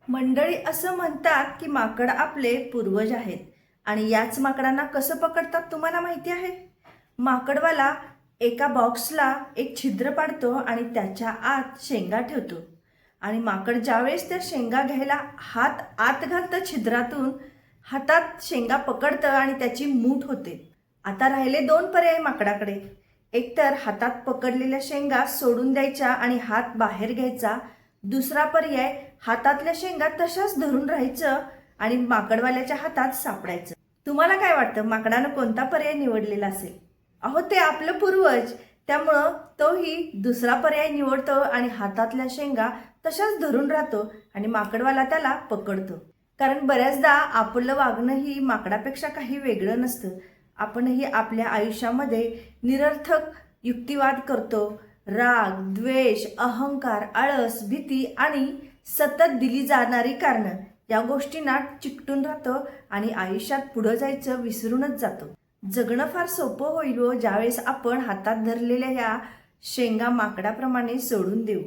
मंडळी असं म्हणतात की माकड आपले पूर्वज आहेत आणि याच माकडांना कसं पकडतात तुम्हाला माहिती आहे? माकडवाला एका बॉक्सला एक छिद्र पाडतो आणि त्याच्या आत शेंगा ठेवतो आणि माकड ज्यावेळेस त्या शेंगा घ्यायला हात आत घालतं छिद्रातून, हातात शेंगा पकडतं आणि त्याची मूठ होते. आता राहिले दोन पर्याय माकडाकडे. एकतर हातात पकडलेल्या शेंगा सोडून द्यायच्या आणि हात बाहेर घ्यायचा. दुसरा पर्याय, हातातल्या शेंगा तशाच धरून राहायचं आणि माकडवाल्याच्या हातात सापडायचं. तुम्हाला काय वाटतं, माकडानं कोणता पर्याय निवडलेला असेल? अहो, ते आपलं पूर्वज, त्यामुळं तोही दुसरा पर्याय निवडतो आणि हातातल्या शेंगा तशाच धरून राहतो आणि माकडवाला त्याला पकडतो. कारण बऱ्याचदा आपलं वागणं ही माकडापेक्षा काही वेगळं नसतं. आपणही आपल्या आयुष्यामध्ये निरर्थक युक्तिवाद करतो. राग, द्वेष, अहंकार, आळस, भीती आणि सतत दिली जाणारी कारणं या गोष्टींना चिकटून राहतो आणि आयुष्यात पुढं जायचं विसरूनच जातो. जगणं फार सोपं होईल व ज्यावेळेस आपण हातात धरलेल्या या शेंगा माकडाप्रमाणे सोडून देऊ.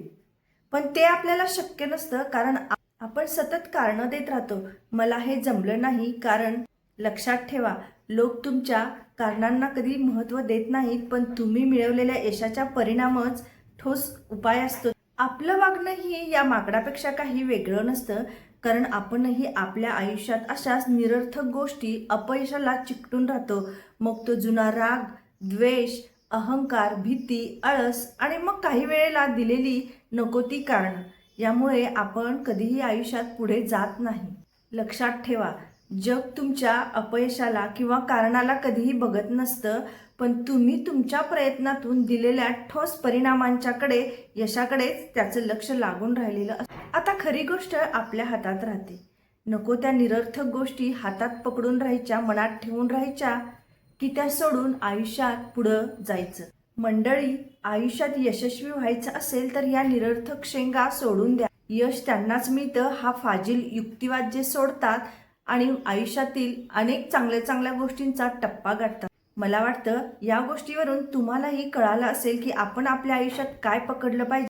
पण ते आपल्याला शक्य नसतं, कारण आपण सतत कारणं देत राहतो. मला हे जमलं नाही. कारण लक्षात ठेवा, लोक तुमच्या कारणांना कधी महत्त्व देत नाहीत, पण तुम्ही मिळवलेल्या यशाच्या परिणामच ठोस उपाय असतो. आपलं वागणंही या माकडापेक्षा काही वेगळं नसतं, कारण आपणही आपल्या आयुष्यात अशाच निरर्थक गोष्टी, अपयशाला चिकटून राहतो. मग तो जुना राग, द्वेष, अहंकार, भीती, आळस आणि मग काही वेळेला दिलेली नको ती कारणं, यामुळे आपण कधीही आयुष्यात पुढे जात नाही. लक्षात ठेवा, जग तुमच्या अपयशाला किंवा कारणाला कधीही बघत नसतं, पण तुम्ही तुमच्या प्रयत्नातून दिलेल्या ठोस परिणामांच्याकडे, यशाकडेच त्याचं लक्ष लागून राहिलेलं असतं. आता खरी गोष्ट आपल्या हातात राहते. नको त्या निरर्थक गोष्टी हातात पकडून राहायच्या, मनात ठेवून राहायच्या, की त्या सोडून आयुष्यात पुढं जायचं. मंडळी, आयुष्यात यशस्वी व्हायचं असेल तर या निरर्थक शेंगा सोडून द्या. यश त्यांनाच मिळतं हा फाजील युक्तिवाद जे सोडतात आणि आयुष्यातील अनेक चांगल्या गोष्टींचा टप्पा गाठतात. मला वाटतं या गोष्टीवरून तुम्हालाही कळालं असेल की आपण आपल्या आयुष्यात काय पकडलं पाहिजे.